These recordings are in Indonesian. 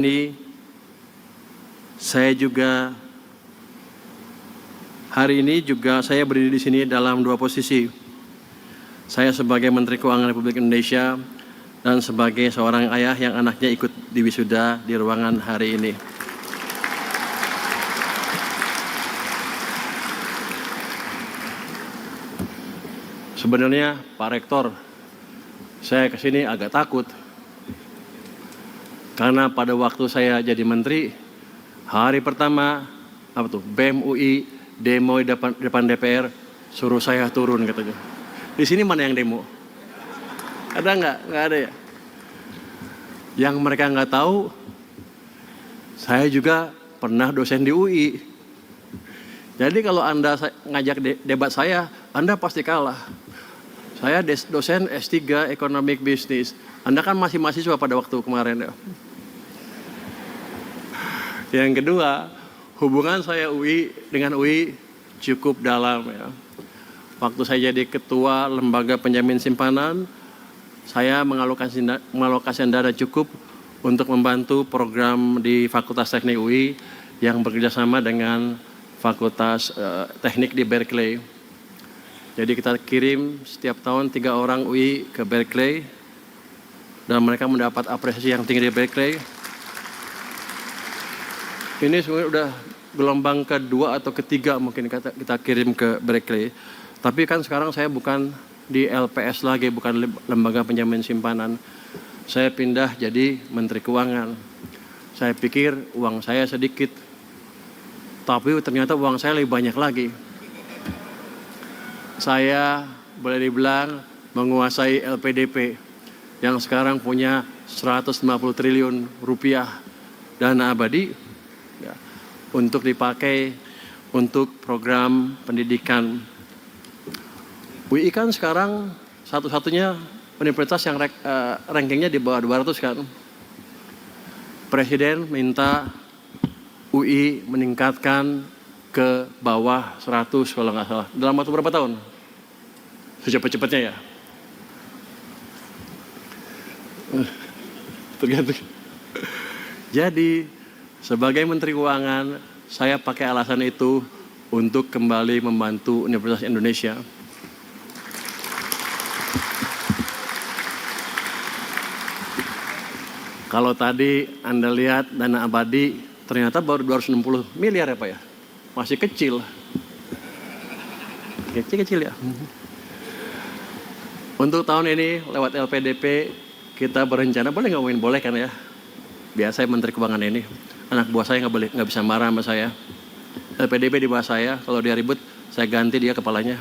Ini saya juga hari ini saya berdiri di sini dalam dua posisi. Saya sebagai Menteri Keuangan Republik Indonesia dan sebagai seorang ayah yang anaknya ikut di wisuda di ruangan hari ini. Sebenarnya Pak Rektor, saya kesini agak takut. Karena pada waktu saya jadi menteri, hari pertama BEM UI demo di depan DPR, suruh saya turun katanya. Di sini mana yang demo? Ada nggak? Nggak ada ya. Yang mereka nggak tahu, saya juga pernah dosen di UI. Jadi kalau Anda ngajak debat saya, Anda pasti kalah. Saya dosen S3 Economic Business. Anda kan masih mahasiswa pada waktu kemarin ya. Yang kedua, hubungan saya dengan UI cukup dalam ya. Waktu saya jadi ketua lembaga penjamin simpanan, saya mengalokasikan dana cukup untuk membantu program di Fakultas Teknik UI yang bekerjasama dengan Fakultas Teknik di Berkeley. Jadi kita kirim setiap tahun 3 orang UI ke Berkeley dan mereka mendapat apresiasi yang tinggi di Berkeley. Ini sebenarnya udah gelombang kedua atau ketiga mungkin kita kirim ke Berkeley. Tapi kan sekarang saya bukan di LPS lagi, bukan lembaga penjamin simpanan. Saya pindah jadi Menteri Keuangan. Saya pikir uang saya sedikit, tapi ternyata uang saya lebih banyak lagi. Saya boleh dibilang menguasai LPDP yang sekarang punya 150 triliun rupiah dana abadi ya, untuk dipakai untuk program pendidikan. UI kan sekarang satu-satunya universitas yang rankingnya di bawah 200 kan. Presiden minta UI meningkatkan ke bawah 100 kalau nggak salah. Dalam waktu berapa tahun? Secepat-cepatnya ya. Tergantung. Jadi sebagai Menteri Keuangan, saya pakai alasan itu untuk kembali membantu Universitas Indonesia. Kalau tadi Anda lihat dana abadi, ternyata baru 260 miliar ya Pak ya? Masih kecil. Kecil ya. Untuk tahun ini lewat LPDP kita berencana, boleh ngomongin boleh kan ya? Biasa Menteri Keuangan ini, anak buah saya nggak bisa marah sama saya. LPDP di bawah saya, kalau dia ribut saya ganti dia kepalanya.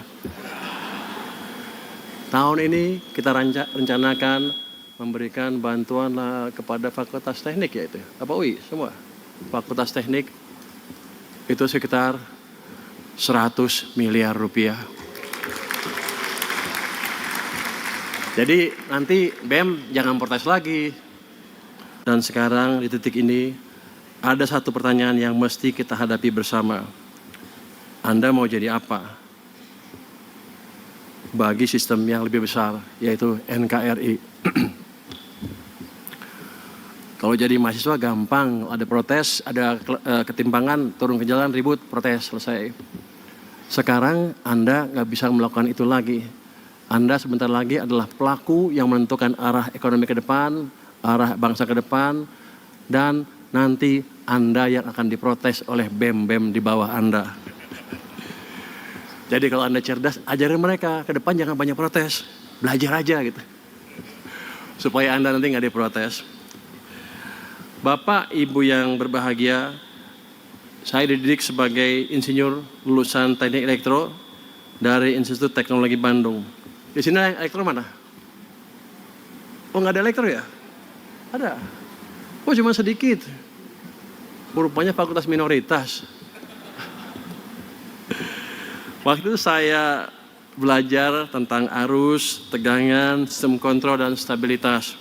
Tahun ini kita rencanakan memberikan bantuan kepada Fakultas Teknik yaitu apa UI semua. Fakultas Teknik itu sekitar 100 miliar rupiah. Jadi nanti BEM jangan protes lagi. Dan sekarang di titik ini ada satu pertanyaan yang mesti kita hadapi bersama. Anda mau jadi apa? Bagi sistem yang lebih besar, yaitu NKRI. Kalau jadi mahasiswa gampang, ada protes, ada ketimpangan, turun ke jalan, ribut, protes, selesai. Sekarang Anda nggak bisa melakukan itu lagi. Anda sebentar lagi adalah pelaku yang menentukan arah ekonomi ke depan, arah bangsa ke depan, dan nanti Anda yang akan diprotes oleh BEM-BEM di bawah Anda. Jadi kalau Anda cerdas, ajarin mereka, ke depan jangan banyak protes, belajar aja gitu. Supaya Anda nanti nggak diprotes. Bapak, Ibu yang berbahagia, saya dididik sebagai insinyur lulusan Teknik Elektro dari Institut Teknologi Bandung. Di sini elektro mana? Oh nggak ada elektro ya? Ada. Oh cuma sedikit. Rupanya fakultas minoritas. Waktu itu saya belajar tentang arus, tegangan, sistem kontrol dan stabilitas.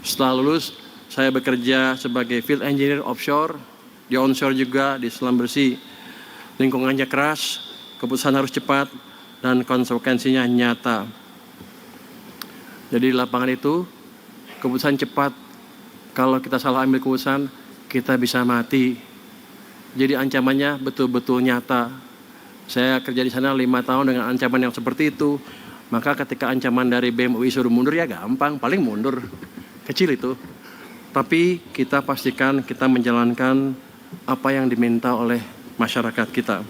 Setelah lulus, saya bekerja sebagai field engineer offshore, di onshore juga, di selam bersih. Lingkungannya keras, keputusan harus cepat, dan konsekuensinya nyata. Jadi di lapangan itu, keputusan cepat Kalau kita salah ambil keputusan, kita bisa mati. Jadi ancamannya betul-betul nyata. Saya kerja di sana 5 tahun dengan ancaman yang seperti itu. Maka ketika ancaman dari BEM UI suruh mundur, ya gampang, paling mundur. Kecil itu. Tapi kita pastikan kita menjalankan apa yang diminta oleh masyarakat kita.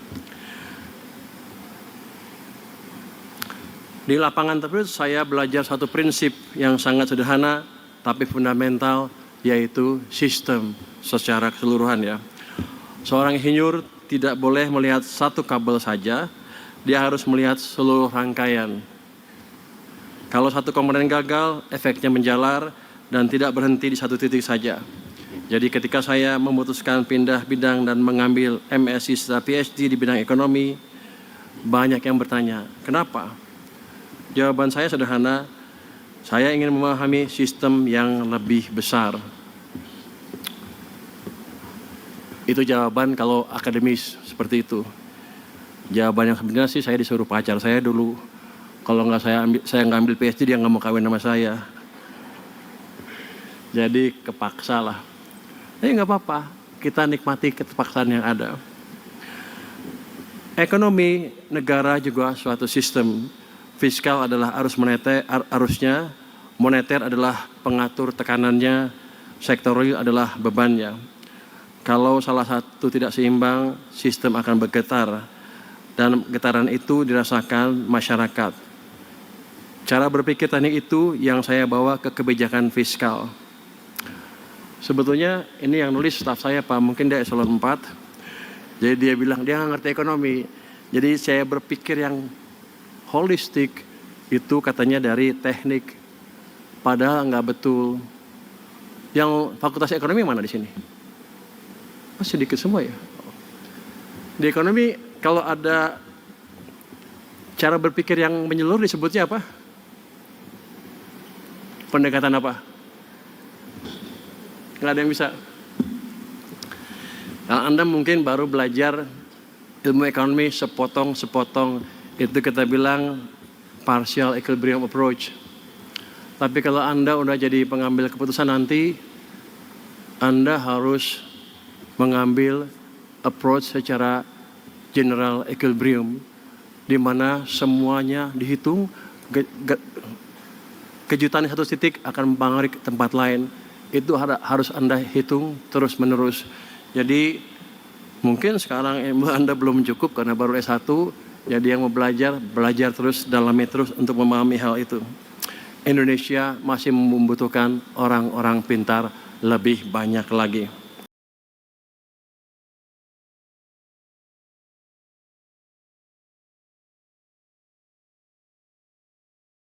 Di lapangan tersebut saya belajar satu prinsip yang sangat sederhana tapi fundamental, yaitu sistem secara keseluruhan ya. Seorang insinyur tidak boleh melihat satu kabel saja, dia harus melihat seluruh rangkaian. Kalau satu komponen gagal, efeknya menjalar dan tidak berhenti di satu titik saja. Jadi ketika saya memutuskan pindah bidang dan mengambil MSc serta PhD di bidang ekonomi, banyak yang bertanya, kenapa? Jawaban saya sederhana, saya ingin memahami sistem yang lebih besar. Itu jawaban kalau akademis seperti itu. Jawaban yang sebenarnya sih saya disuruh pacar saya dulu. Kalau nggak saya nggak ambil PhD, dia nggak mau kawin sama saya. Jadi kepaksa lah. Nggak apa-apa, kita nikmati keterpaksaan yang ada. Ekonomi negara juga suatu sistem. Fiskal adalah arusnya, moneter adalah pengatur tekanannya, sektorial adalah bebannya. Kalau salah satu tidak seimbang, sistem akan bergetar. Dan getaran itu dirasakan masyarakat. Cara berpikir teknik itu yang saya bawa ke kebijakan fiskal. Sebetulnya ini yang nulis staf saya Pak, mungkin dia eselon 4. Jadi dia bilang dia nggak ngerti ekonomi. Jadi saya berpikir yang holistik itu katanya dari teknik. Padahal nggak betul. Yang fakultas ekonomi mana di sini? Oh, sedikit semua ya. Di ekonomi kalau ada cara berpikir yang menyeluruh disebutnya apa? Pendekatan apa? Nggak ada yang bisa. Kalau Anda mungkin baru belajar ilmu ekonomi sepotong-sepotong, itu kita bilang partial equilibrium approach. Tapi kalau Anda udah jadi pengambil keputusan nanti, Anda harus mengambil approach secara general equilibrium, di mana semuanya dihitung, kejutan di satu titik akan mempengaruhi tempat lain. Itu harus Anda hitung terus menerus. Jadi mungkin sekarang ilmu Anda belum cukup karena baru S1, jadi yang mau belajar terus, dalami terus untuk memahami hal itu. Indonesia masih membutuhkan orang-orang pintar lebih banyak lagi.